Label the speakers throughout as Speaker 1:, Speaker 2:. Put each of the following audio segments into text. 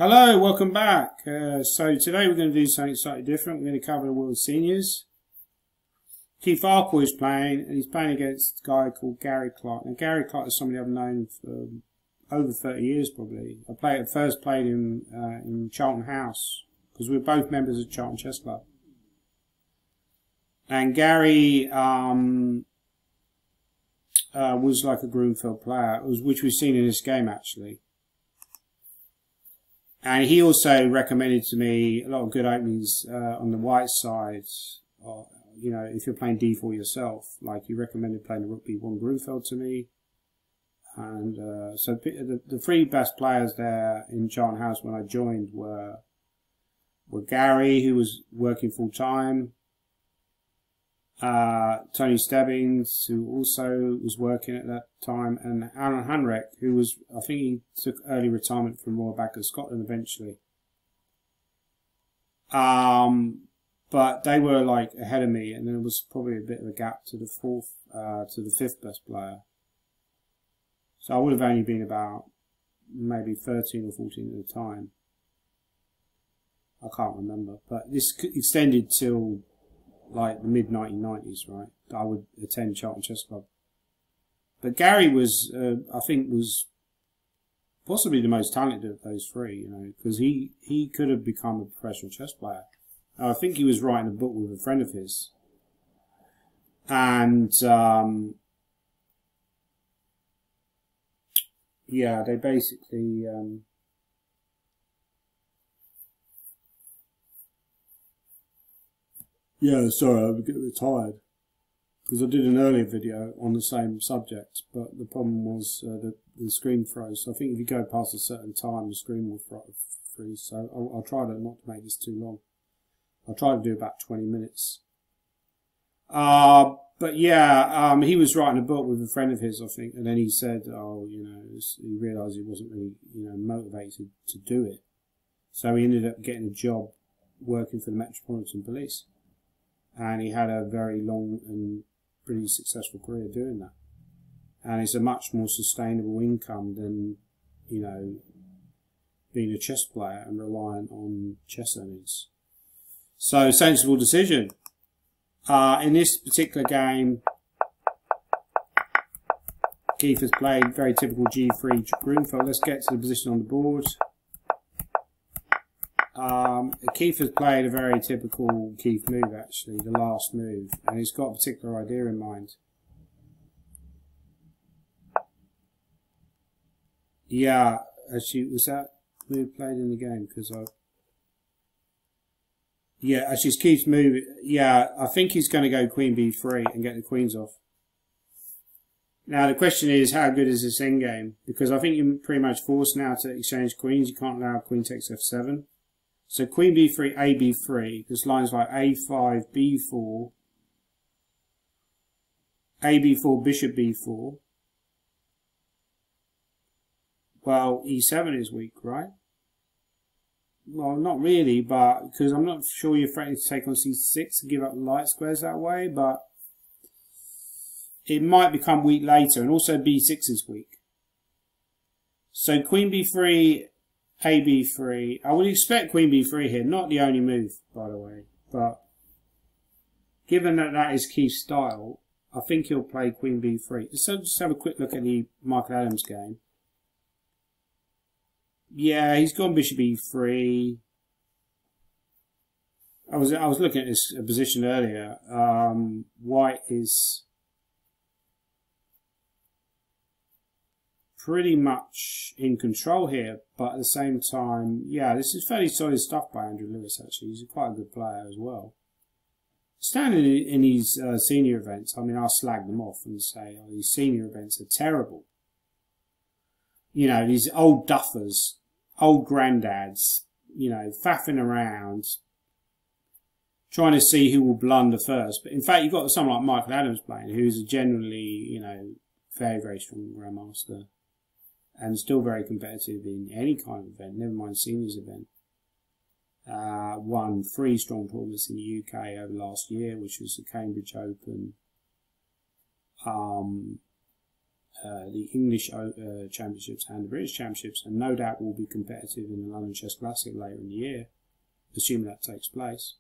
Speaker 1: Hello, welcome back. So today we're going to do something slightly different. We're going to cover the World Seniors. Keith Arcoy is playing, and he's playing against a guy called Gary Clark. Now, Gary Clark is somebody I've known for over 30 years, probably. I first played him in Charlton House, because we were both members of Charlton Chess Club. And Gary was like a Grunfeld player, which we've seen in this game, actually. And he also recommended to me a lot of good openings on the white side. You know, if you're playing d4 yourself, like he recommended playing the Rook b1 Grunfeld to me. And so the three best players there in Charlton House when I joined were Gary, who was working full time, Tony Stebbings, who also was working at that time, and Alan Hunreck, who was, I think he took early retirement from Royal Bank of Scotland eventually. But they were like ahead of me, and there was probably a bit of a gap to the fifth best player. So I would have only been about maybe 13 or 14 at the time. I can't remember, but this extended till like the mid-1990s, right? I would attend Charlton Chess Club. But Gary was, I think, was possibly the most talented of those three, you know, because he could have become a professional chess player. I think he was writing a book with a friend of his. And, yeah, they basically, yeah, sorry, I'm getting a bit tired because I did an earlier video on the same subject, but the problem was the screen froze. So I think if you go past a certain time, the screen will freeze. So I'll try not to make this too long. I'll try to do about 20 minutes. But yeah, he was writing a book with a friend of his, I think, and then he said, oh, you know, he realised he wasn't really, you know, motivated to do it. So he ended up getting a job working for the Metropolitan Police. And he had a very long and pretty successful career doing that. And it's a much more sustainable income than, you know, being a chess player and relying on chess earnings. So, sensible decision. In this particular game, Keith has played very typical G3 Grunfeld. Let's get to the position on the board. Keith has played a very typical Keith move, actually, the last move, and he's got a particular idea in mind. Yeah, actually, was that move played in the game? Yeah, actually, it's Keith's move. Yeah, I think he's going to go Queen B3 and get the queens off. Now, the question is, how good is this endgame? Because I think you're pretty much forced now to exchange queens. You can't allow queen takes F7. So Queen B3, A B3, there's lines like A5, B4, A B4, Bishop B4. Well, E7 is weak, right? Well, not really, but because I'm not sure you're threatening to take on C6 and give up light squares that way, but it might become weak later, and also B6 is weak. So Queen B3, A B3. I would expect Queen B3 here. Not the only move, by the way. But given that that is Keith's style, I think he'll play Queen B3. So just have a quick look at the Michael Adams game. Yeah, he's gone Bishop E3. I was looking at this position earlier. White is pretty much in control here, but at the same time, yeah, this is fairly solid stuff by Andrew Lewis, actually. He's quite a good player as well. Standing in these senior events, I mean, I'll slag them off and say, oh, these senior events are terrible. You know, these old duffers, old granddads, you know, faffing around, trying to see who will blunder first. But in fact, you've got someone like Michael Adams playing, who's a generally, you know, very, very strong grandmaster. And still very competitive in any kind of event, never mind seniors event. Won 3 strong tournaments in the UK over last year, which was the Cambridge Open, the English Championships and the British Championships, and no doubt will be competitive in the London Chess Classic later in the year, assuming that takes place.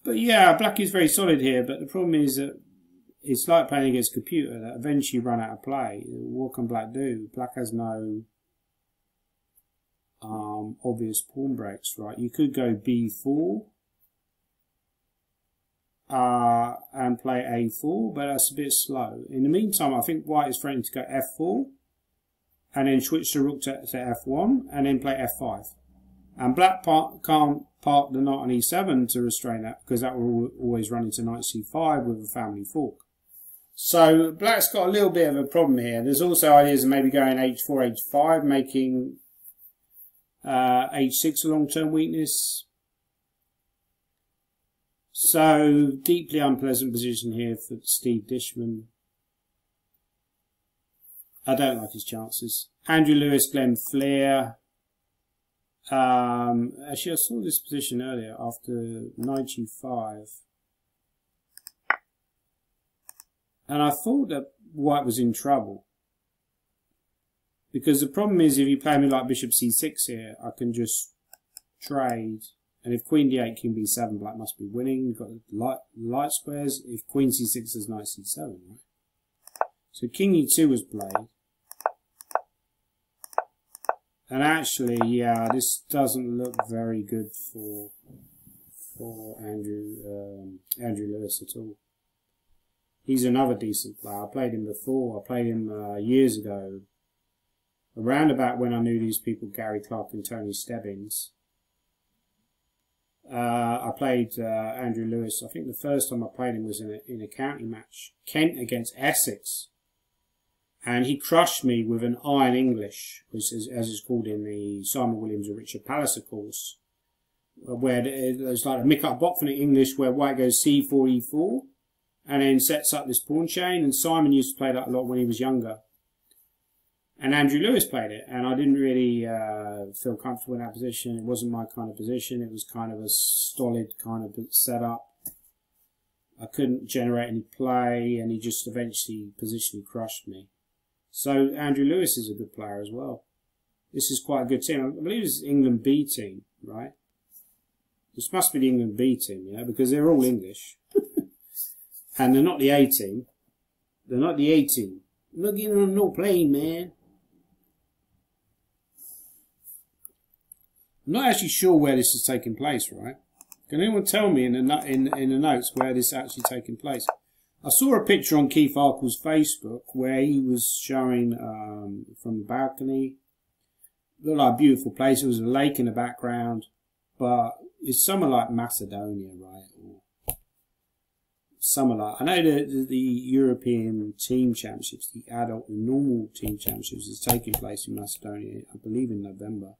Speaker 1: But yeah, black is very solid here, but the problem is that it's like playing against a computer that eventually you run out of play. What can black do? Black has no obvious pawn breaks, right? You could go b4 and play a4, but that's a bit slow. In the meantime, I think white is threatening to go f4 and then switch the rook to f1 and then play f5. And black can't park the knight on e7 to restrain that, because that will always run into knight c5 with a family fork. So black's got a little bit of a problem here. There's also ideas of maybe going h4, h5, making h6 a long-term weakness. So deeply unpleasant position here for Steve Dishman. I don't like his chances. Andrew Lewis, Glenn Fleer. Actually, I saw this position earlier after 95. And I thought that white was in trouble. Because the problem is, if you play me like bishop c6 here, I can just trade. And if queen d8, king b7, black must be winning. You've got light squares. If queen c6 is knight c7, right? So king e2 was played. And actually, yeah, this doesn't look very good for Andrew Lewis at all. He's another decent player. I played him before. I played him years ago, around about when I knew these people, Gary Clark and Tony Stebbins. I played Andrew Lewis. I think the first time I played him was in a county match, Kent against Essex. And he crushed me with an iron English, which is, as it's called in the Simon Williams and Richard Palliser course, where there's like a Mikhail Botvinnik English where white goes c4, e4, and then sets up this pawn chain. And Simon used to play that a lot when he was younger. And Andrew Lewis played it, and I didn't really feel comfortable in that position. It wasn't my kind of position. It was kind of a stolid kind of setup. I couldn't generate any play, and he just eventually positionally crushed me. So Andrew Lewis is a good player as well. This is quite a good team. I believe this is England B team, right? This must be the England B team, yeah, because they're all English. And they're not the A team. They're not the A team. I'm not getting on no plane, man. I'm not actually sure where this is taking place, right? Can anyone tell me in the notes where this is actually taking place? I saw a picture on Keith Arkell's Facebook where he was showing from the balcony. It looked like a beautiful place. There was a lake in the background, but it's somewhere like Macedonia, right? Or somewhere like, I know the European Team Championships, the adult and normal Team Championships, is taking place in Macedonia, I believe in November.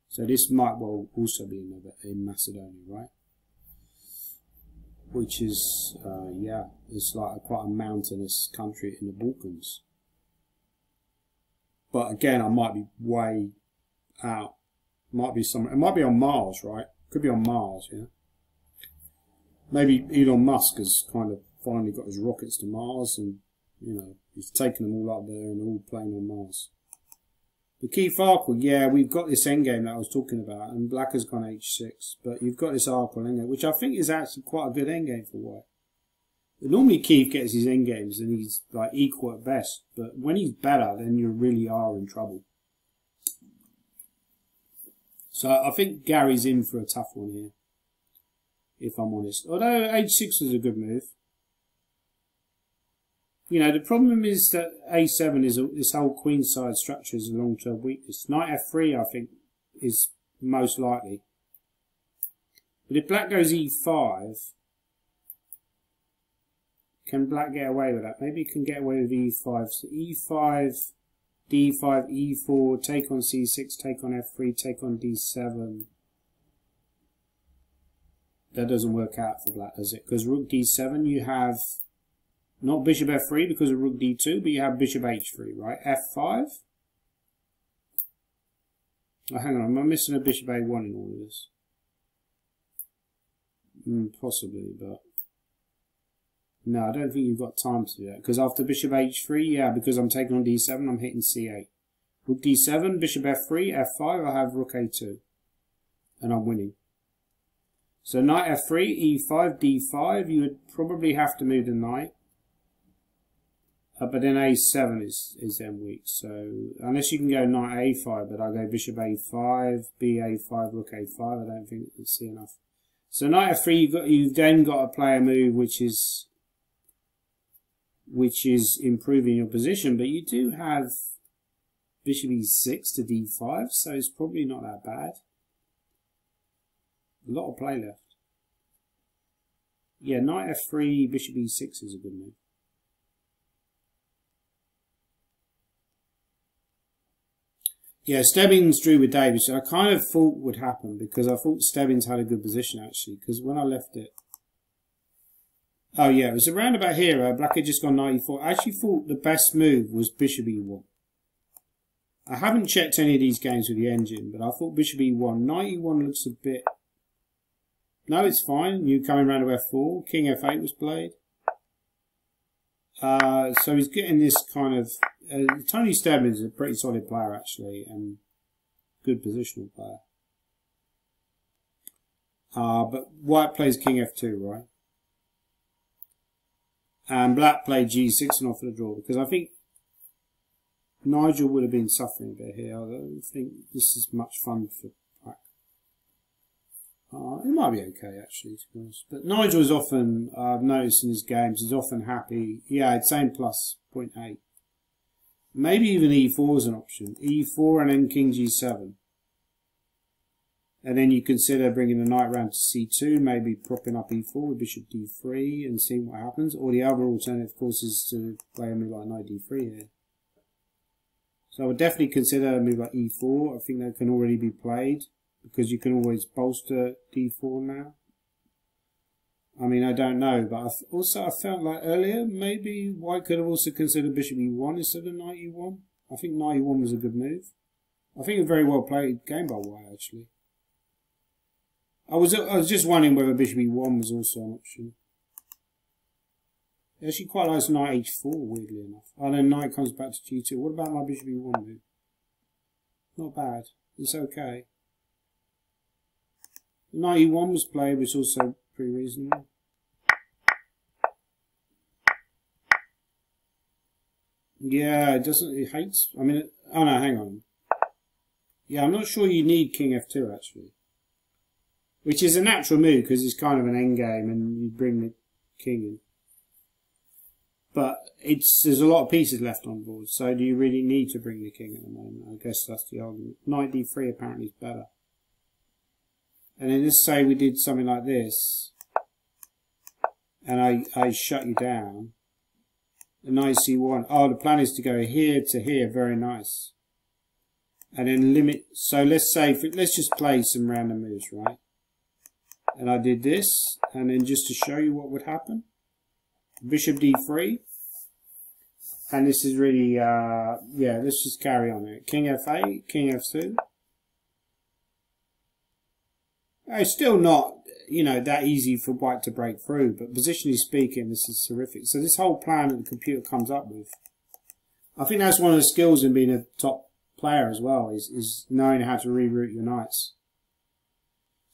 Speaker 1: So this might well also be in Macedonia, right? Which is, yeah, it's like quite a mountainous country in the Balkans. But again, I might be way out. Might be somewhere. It might be on Mars, right? Could be on Mars, yeah. Maybe Elon Musk has kind of finally got his rockets to Mars, and you know he's taken them all up there and all playing on Mars. The Keith Arkell, yeah, we've got this endgame that I was talking about, and black has gone h6, but you've got this Arkell endgame, which I think is actually quite a good endgame for white. But normally Keith gets his endgames and he's like equal at best, but when he's better, then you really are in trouble. So I think Gary's in for a tough one here, if I'm honest. Although h6 was a good move. You know, the problem is that a7 is this whole queenside structure is a long-term weakness. Knight f3, I think, is most likely. But if black goes e5, can black get away with that? Maybe he can get away with e5. So e5, d5, e4, take on c6, take on f3, take on d7. That doesn't work out for black, does it? Because rook d7, you have not bishop f3 because of rook d2, but you have bishop h3, right? f5. Oh, hang on, am I missing a bishop a1 in all of this? Possibly, but No, I don't think you've got time to do that. Because after bishop h3, yeah, because I'm taking on d7, I'm hitting c8. Rook d7, bishop f3, f5, I have rook a2. And I'm winning. So knight f3, e5, d5, you would probably have to move the knight. But then a7 is then weak. So unless you can go knight a5, but I'll go bishop a5, b a5, rook a5, I don't think it's enough. So knight f3, you've then got to play a move which is improving your position, but you do have bishop e6 to d5, so it's probably not that bad. A lot of play left. Yeah, knight f3, bishop e6 is a good move. Yeah, Stebbins drew with Davis. I kind of thought would happen because I thought Stebbins had a good position actually. Because when I left it, oh yeah, it was around about here. Black had just gone knight e4. I actually thought the best move was bishop e1. I haven't checked any of these games with the engine, but I thought bishop e1. Knight e1 looks a bit. No, it's fine. You coming round to f4. King f8 was played. So he's getting this kind of. Tony Stebbins is a pretty solid player actually, and good positional player. But White plays King f2, right? And Black played g6 and offered a draw because I think Nigel would have been suffering a bit here. I don't think this is much fun for Black. It might be okay actually, to be honest. But Nigel is often, I've noticed in his games, he's often happy. Yeah, it's same plus 0.8. Maybe even e4 is an option. e4 and then king g7. And then you consider bringing the knight round to c2, maybe propping up e4 with bishop d3 and seeing what happens. Or the other alternative, of course, is to play a move like knight d3 here. So I would definitely consider a move like e4. I think that can already be played because you can always bolster d4 now. I mean, I don't know, but I felt like earlier maybe White could have also considered bishop e1 instead of knight e1. I think knight e1 was a good move. I think a very well played game by White actually. I was just wondering whether bishop e1 was also an option. He actually quite likes knight h4, weirdly enough. And then knight comes back to g2. What about my bishop e1 move? Not bad. It's okay. Knight e1 was played, which is also pretty reasonable. Yeah, it doesn't. It hates. I mean, oh no, hang on. Yeah, I'm not sure you need king f2 actually, which is a natural move because it's kind of an endgame, and you bring the king in. But there's a lot of pieces left on board, so do you really need to bring the king at the moment? I guess that's the argument. Knight d3 apparently is better. And then let's say we did something like this, and I shut you down. The knight c1. Oh, the plan is to go here to here. Very nice. And then limit. So let's say, let's just play some random moves, right? And I did this, and then just to show you what would happen, bishop d3. And this is really, yeah, let's just carry on it. King f8, king f2. It's still not, you know, that easy for White to break through, but positionally speaking, this is terrific. So this whole plan that the computer comes up with, I think that's one of the skills in being a top player as well, is knowing how to reroute your knights.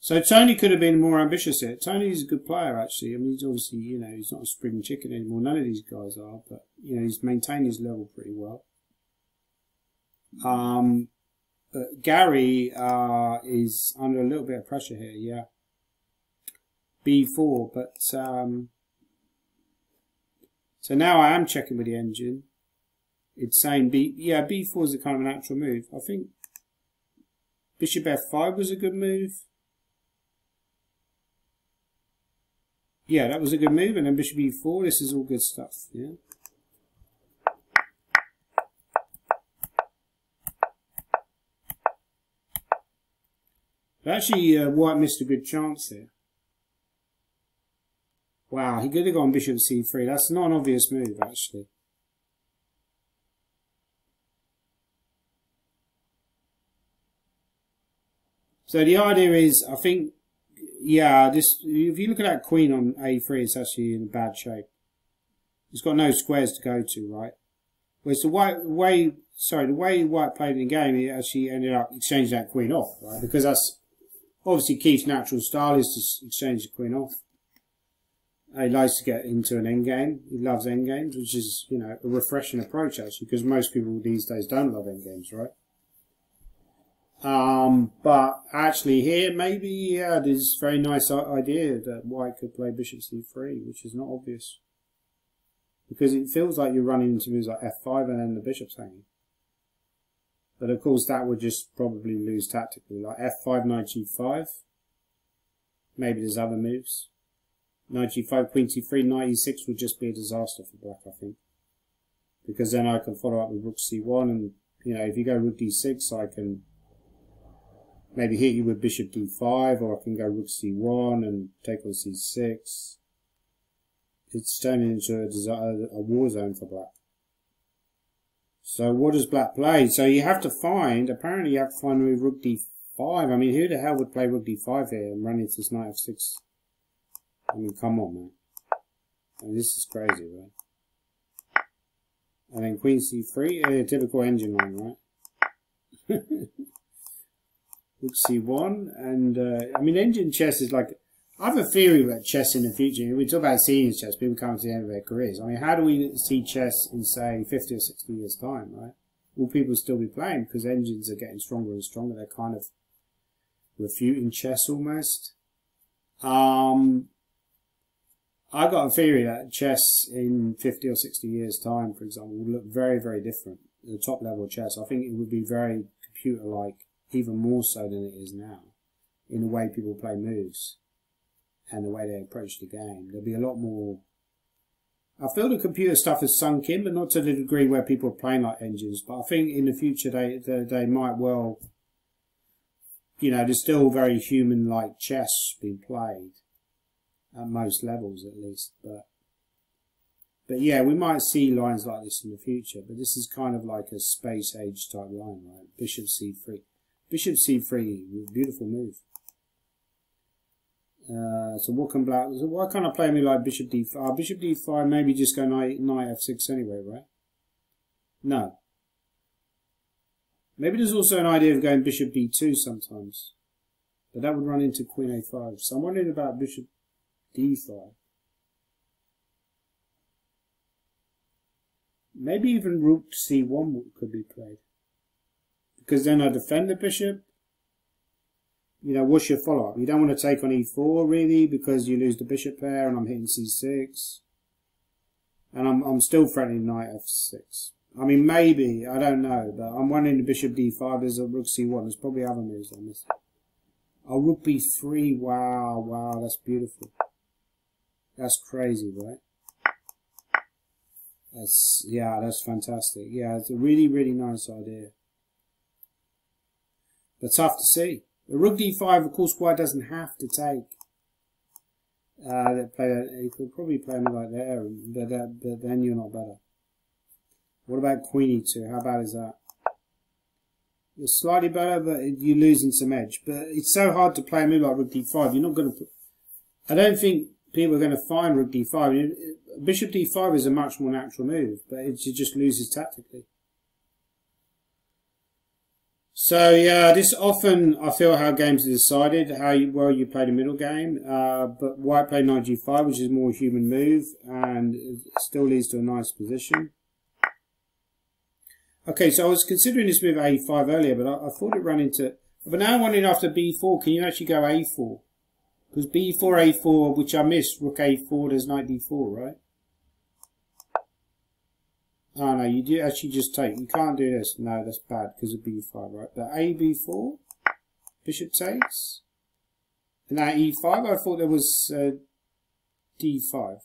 Speaker 1: So Tony could have been more ambitious here. Tony's a good player, actually. I mean, he's obviously, you know, he's not a spring chicken anymore. None of these guys are, but, you know, he's maintained his level pretty well. But Gary is under a little bit of pressure here, yeah. b4, but so now I am checking with the engine. It's saying b4 is a kind of a natural move. I think bishop f5 was a good move. Yeah, that was a good move, and then bishop e4. This is all good stuff, yeah. But actually, White missed a good chance here. Wow, he could have gone bishop c3. That's not an obvious move, actually. So the idea is, I think, yeah, this. If you look at that queen on a3, it's actually in bad shape. It's got no squares to go to, right? Whereas the way White played in the game, he actually ended up exchanging that queen off, right? Because that's obviously Keith's natural style is to exchange the queen off. He likes to get into an endgame. He loves endgames, which is, you know, a refreshing approach actually, because most people these days don't love endgames, right? But actually here, maybe, yeah, there's a very nice idea that White could play bishop c3, which is not obvious. Because it feels like you're running into moves like f5 and then the bishop's hanging. But of course that would just probably lose tactically, like f5, knight g5. Maybe there's other moves. Knight g5, queen c3, knight e6 would just be a disaster for black, I think. Because then I can follow up with rook c1 and, you know, if you go rook d6 I can maybe hit you with bishop d5, or I can go rook c1 and take on c6. It's turning into a war zone for black. So what does black play? So you have to find, apparently you have to find a move rook d5. I mean, who the hell would play rook d5 here and run into this knight f6? I mean, come on, man. I mean, this is crazy, right? And then queen c3, typical engine line, right? Rook c1, and I mean, engine chess is like, I have a theory about chess in the future. We talk about senior chess, people come to the end of their careers. I mean, how do we see chess in, say, 50 or 60 years' time, right? Will people still be playing? Because engines are getting stronger and stronger. They're kind of refuting chess almost. I got a theory that chess in 50 or 60 years' time, for example, will look very, very different. The top level of chess, I think it would be very computer-like, even more so than it is now, in the way people play moves and the way they approach the game. There'll be a lot more. I feel the computer stuff has sunk in, but not to the degree where people are playing like engines. But I think in the future they might well, you know, there's still very human-like chess being played at most levels, at least. But yeah, we might see lines like this in the future. But this is kind of like a space age type line, right? Bishop c3. Bishop c3, beautiful move. So what can black? So why can't I play me like bishop d5? Bishop d5, maybe just go knight f6 anyway, right? No. Maybe there's also an idea of going bishop b2 sometimes, but that would run into queen a5. So I'm wondering about bishop d5. Maybe even rook c1 could be played, because then I defend the bishop. You know, what's your follow-up? You don't want to take on e4, really, because you lose the bishop pair, and I'm hitting c6. And I'm still threatening knight f6. I mean, maybe, I don't know, but I'm wondering the bishop d5, there's a rook c1, there's probably other moves I missed. Oh, rook b3, wow, that's beautiful. That's crazy, right? That's fantastic. Yeah, it's a really, really nice idea. But tough to see. The rook d5, of course, White doesn't have to take. He could probably play me like there, but then you're not better. What about queen e2? How bad is that? You're slightly better, but you're losing some edge. But it's so hard to play a move like rook d5. You're not going to. I don't think people are going to find rook d5. Bishop d5 is a much more natural move, but it just loses tactically. So yeah, this often I feel how games are decided, how well you play the middle game. But White played knight g5, which is a more human move, and it still leads to a nice position. Okay, so I was considering this move a5 earlier, but I thought it ran into. But now I'm wondering after b4, can you actually go a4? Because b4, a4, which I missed, rook a4, there's knight d4, right? Oh no, you do actually just take. You can't do this. No, that's bad because of b5, right? But a b4, bishop takes. And now e5. I thought there was d5.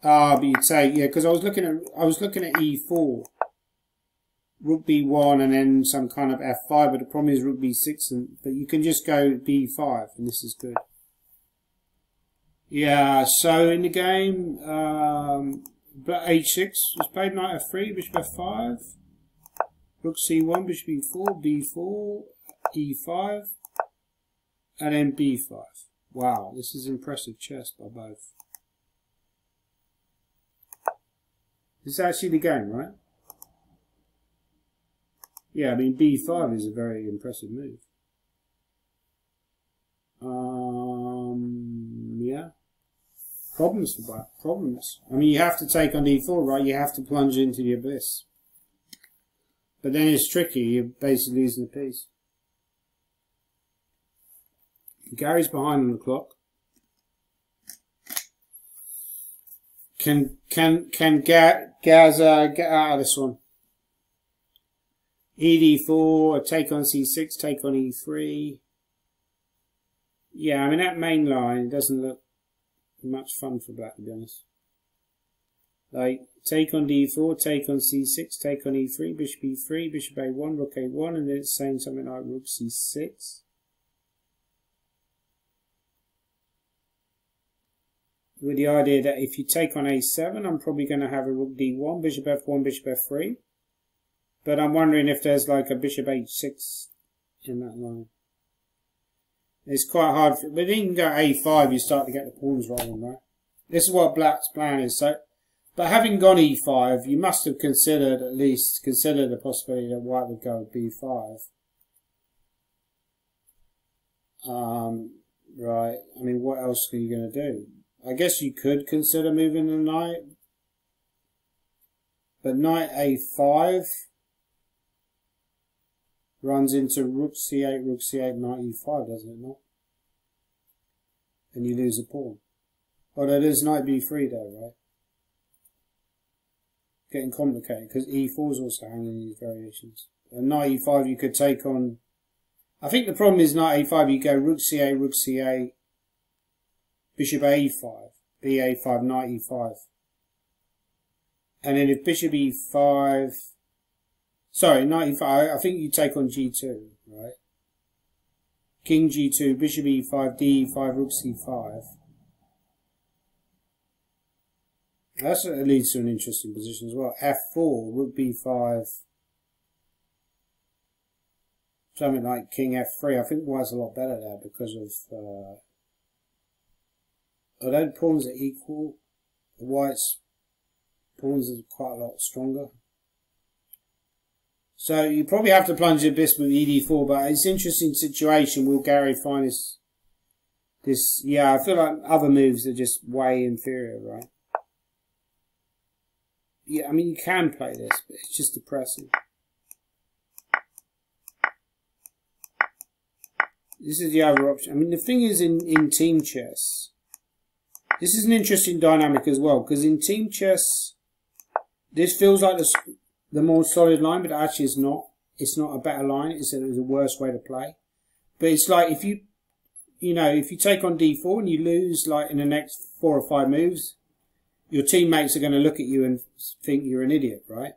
Speaker 1: Ah, but you take, yeah, because I was looking at e4, rook b1, and then some kind of f5. But the problem is rook b6, but you can just go b5, and this is good. Yeah, so in the game, h6 was played, knight f3, bishop f5, rook c1, bishop e4, b4, e5, and then b5. Wow, this is impressive chess by both. This is actually the game, right? Yeah, I mean, b5 is a very impressive move. Yeah. Problems for black. Problems. I mean, you have to take on d4, right? You have to plunge into the abyss. But then it's tricky. You're basically losing the piece. Gary's behind on the clock. Can Gaz get out of this one? ED4, take on C6, take on E3. Yeah, I mean that main line doesn't look much fun for black, to be honest. Like, take on D4, take on C6, take on E3, bishop E3, bishop A1, rook A1, and then it's saying something like rook C6. With the idea that if you take on A7, I'm probably going to have a rook D1, bishop F1, bishop F3. But I'm wondering if there's like a bishop H6 in that line. It's quite hard, but then you can go A5, you start to get the pawns rolling, right? This is what black's plan is. So, but having gone E5, you must have considered, at least, the possibility that white would go with B5. Right, I mean, what else are you going to do? I guess you could consider moving the knight. But knight A5 runs into rook C8, knight E5, doesn't it not? And you lose a pawn. Although there's knight B3 there, right? Getting complicated, because E4 is also hanging these variations. And knight E5 you could take on... I think the problem is knight A5, you go rook C8, bishop A5, BA5, knight E5. And then if bishop E5... Sorry, knight E5, I think you take on G2, right? King G2, bishop E5, D5, rook C5. That leads to an interesting position as well. F4, rook B5. Something like king F3. I think white's a lot better there because of... although pawns are equal, the white's pawns are quite a lot stronger. So you probably have to plunge the abyss with ED4, but it's an interesting situation. Will Gary find this? Yeah, I feel like other moves are just way inferior, right? Yeah, I mean, you can play this, but it's just depressing. This is the other option. I mean, the thing is in team chess, this is an interesting dynamic as well, because in team chess, this feels like the more solid line, but actually it's not. It's not a better line. It's a worse way to play. But it's like if you take on D4 and you lose like in the next 4 or 5 moves, your teammates are going to look at you and think you're an idiot, right?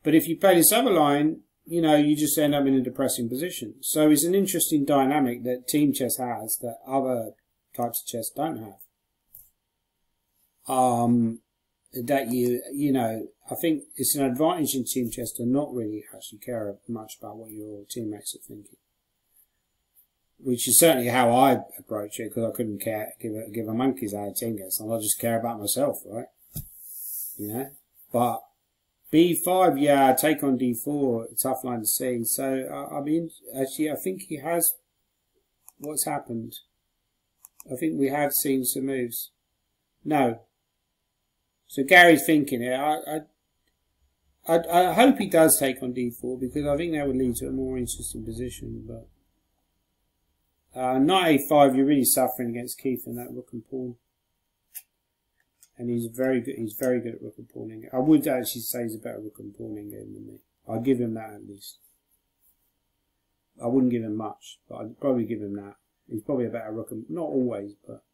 Speaker 1: But if you play this other line, you just end up in a depressing position. So it's an interesting dynamic that team chess has that other types of chess don't have. I think it's an advantage in team chess to not really actually care much about what your teammates are thinking. Which is certainly how I approach it, because I couldn't give a monkey's how a team gets on. I just care about myself, right? But B5, yeah, take on D4, tough line to see. So, I mean, actually, I think he has... What's happened? I think we have seen some moves. No. So Gary's thinking it. I hope he does take on D4, because I think that would lead to a more interesting position. But knight A5, you're really suffering against Keith in that rook and pawn. And he's very good. He's very good at rook and pawning. I would actually say he's a better rook and pawning game than me. I'd give him that at least. I wouldn't give him much, but I'd probably give him that. He's probably a better rook and... Not always, but,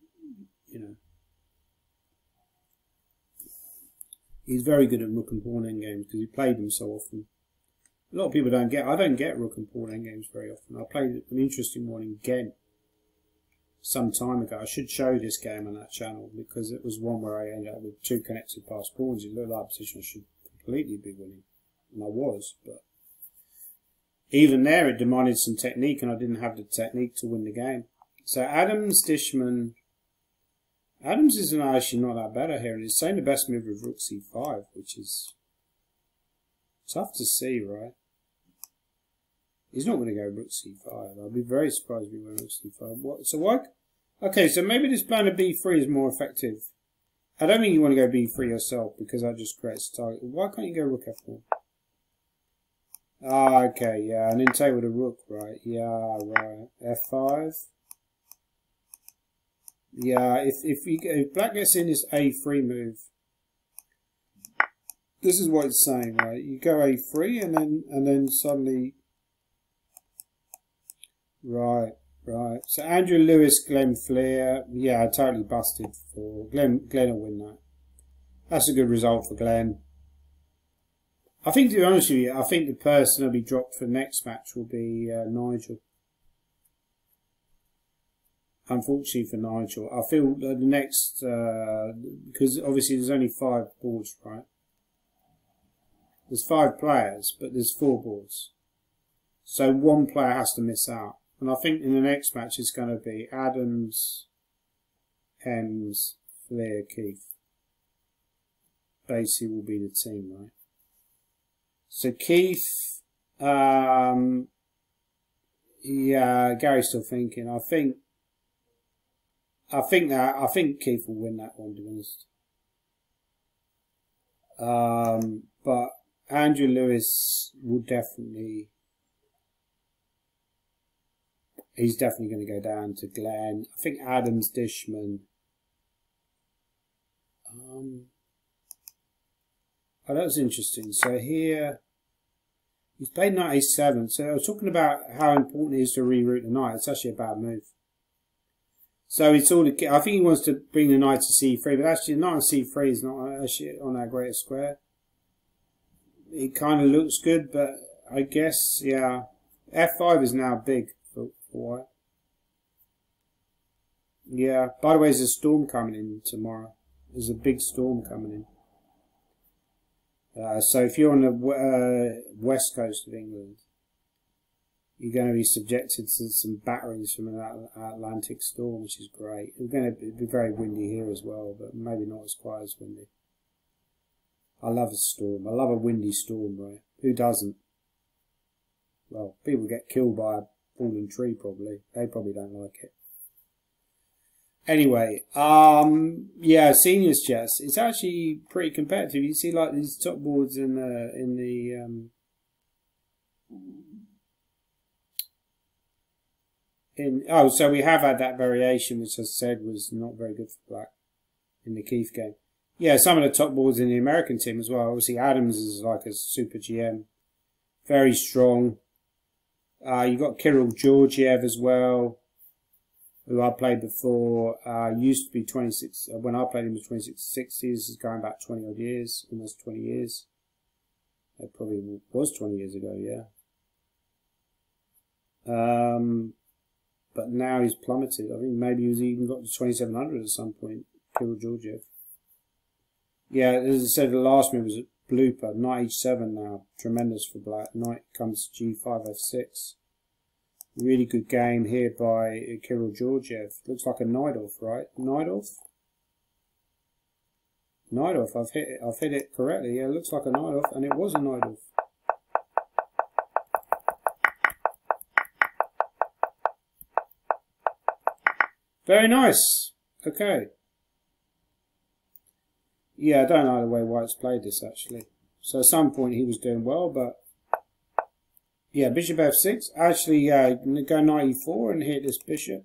Speaker 1: He's very good at rook and pawn endgames because he played them so often. A lot of people don't get... I don't get rook and pawn endgames very often. I played an interesting one in Ghent some time ago. I should show this game on that channel because it was one where I ended up with 2 connected passed pawns. It looked like a position I should completely be winning. And I was, but even there it demanded some technique and I didn't have the technique to win the game. So Adam Stishman Adams is actually not that better here, and it's saying the best move with rook c5, which is tough to see, right? He's not going to go rook c5. I'll be very surprised if he went rook c5. What? So why? Okay, so maybe this plan of b3 is more effective. I don't think you want to go b3 yourself because that just creates a target. Why can't you go rook f1? Ah, okay, yeah, and then take with a rook, right? Yeah, right. f5. Yeah, if black gets in this a3 move, this is what it's saying, right? You go a3 and then suddenly, right. So Andrew Lewis, Glenn Fleer, yeah, totally busted for Glenn. Glenn will win that. That's a good result for Glenn. I think, to be honest with you, I think the person that'll be dropped for the next match will be Nigel. Unfortunately for Nigel, I feel that the next, because obviously there's only 5 boards, right? There's 5 players, but there's 4 boards. So one player has to miss out. And I think in the next match it's going to be Adams, Hems, Fleer, Keith. Basically will be the team, right? So Keith, yeah, Gary's still thinking. I think Keith will win that one, to be honest. But Andrew Lewis will definitely. He's definitely going to go down to Glenn. I think Adams, Dishman. Oh, that was interesting. So here, he's played knight a7. So I was talking about how important it is to reroute the knight. It's actually a bad move. So it's all. I think he wants to bring the knight to c3, but actually the knight on c3 is not actually on that great a square. It kind of looks good, but I guess, yeah, f5 is now big for white. Yeah. By the way, there's a storm coming in tomorrow. There's a big storm coming in. So if you're on the west coast of England, you're going to be subjected to some batterings from an Atlantic storm, which is great. It's going to be very windy here as well, but maybe not as quite as windy. I love a storm. I love a windy storm, right? Who doesn't? Well, people get killed by a falling tree, probably. They probably don't like it. Anyway, yeah, seniors chess. It's actually pretty competitive. You see, like these top boards in so we have had that variation, which I said was not very good for black in the Keith game. Yeah, some of the top boards in the American team as well. Obviously, Adams is like a super GM, very strong. You got Kirill Georgiev as well, who I played before. Used to be 26. When I played him, was 2660s. This is going back 20 odd years, almost 20 years. It probably was 20 years ago, yeah. But now he's plummeted. I think maybe he's even got to 2700 at some point. Kirill Georgiev. Yeah, as I said, the last move was a blooper. Knight h7 now. Tremendous for black. Knight comes g5, f6. Really good game here by Kirill Georgiev. Looks like a Naidov, right? Naidov? Naidov, I've hit it correctly. Yeah, it looks like a Naidov, and it was a Naidov. Very nice. Okay. Yeah, I don't know the way White's played this, actually. So at some point he was doing well, but... Yeah, bishop f6. Actually, go knight e4 and hit this bishop.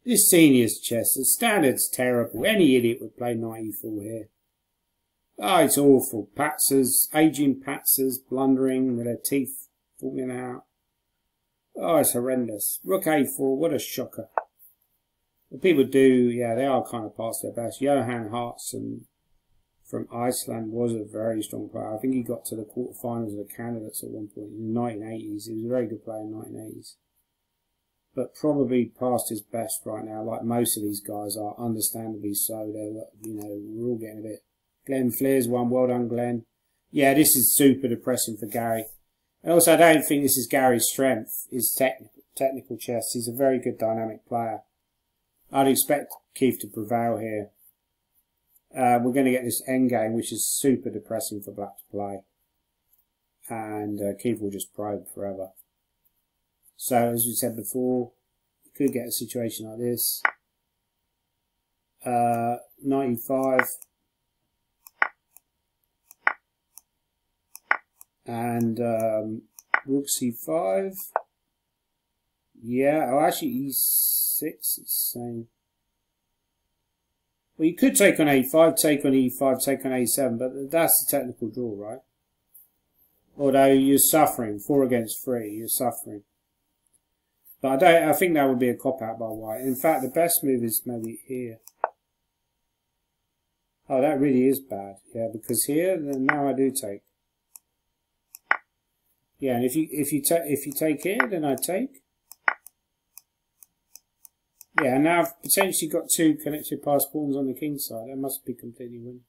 Speaker 1: This seniors chess, the standard's terrible. Any idiot would play knight e4 here. Oh, it's awful. Patzers, aging Patzers, blundering with their teeth falling out. Oh, it's horrendous. Rook a4, what a shocker. The people do, yeah, they are kind of past their best. Johan Hartson from Iceland was a very strong player. I think he got to the quarterfinals of the candidates at one point in the 1980s. He was a very good player in the 1980s. But probably past his best right now, like most of these guys are, understandably so. They're, you know, we're all getting a bit. Glenn Fleer's won. Well done, Glenn. Yeah, this is super depressing for Gary. And also, I don't think this is Gary's strength, his technical chess. He's a very good dynamic player. I'd expect Keith to prevail here. We're going to get this endgame, which is super depressing for black to play. And Keith will just probe forever. So, as we said before, you could get a situation like this. 95. And rook c5. Yeah, oh, actually e6, it's the same. Well, you could take on a5, take on e5, take on a7, but that's the technical draw, right? Although you're suffering, 4 against 3, you're suffering. But I think that would be a cop-out by white. In fact, the best move is maybe here. Oh, that really is bad. Yeah, because here, then now I do take. Yeah, and if you take here, then I take. Yeah, and now I've potentially got 2 connected pass pawns on the king side. That must be completely winning.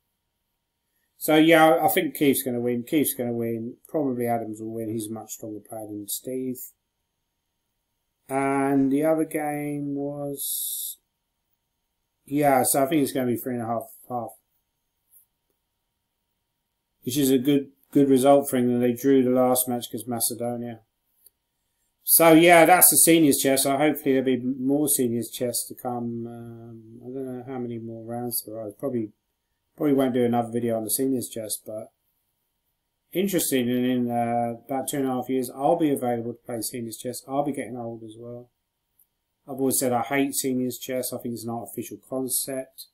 Speaker 1: So yeah, I think Keith's going to win. Keith's going to win. Probably Adams will win. He's a much stronger player than Steve. And the other game was, yeah. So I think it's going to be 3.5, which is a good result for England. They drew the last match against Macedonia. So yeah, that's the seniors chess. So hopefully there'll be more seniors chess to come. I don't know how many more rounds there are. Probably won't do another video on the seniors chess, but interesting. And in about 2.5 years, I'll be available to play seniors chess. I'll be getting old as well. I've always said I hate seniors chess. I think it's an artificial concept.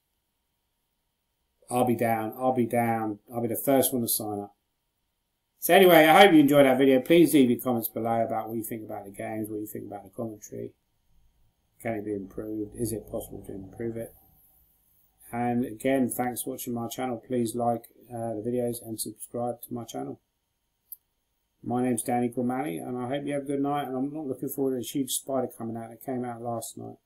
Speaker 1: I'll be down. I'll be the first one to sign up. So anyway, I hope you enjoyed that video. Please leave your comments below about what you think about the games, what you think about the commentary. Can it be improved? Is it possible to improve it? And again, thanks for watching my channel. Please like the videos and subscribe to my channel. My name's Danny Gormally, and I hope you have a good night. And I'm not looking forward to a huge spider coming out. It came out last night.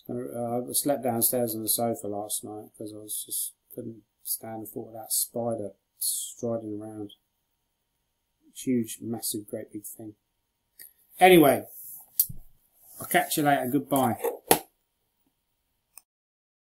Speaker 1: I slept downstairs on the sofa last night because I just couldn't stand the thought of that spider striding around. Huge, massive, great big thing. Anyway, I'll catch you later. Goodbye.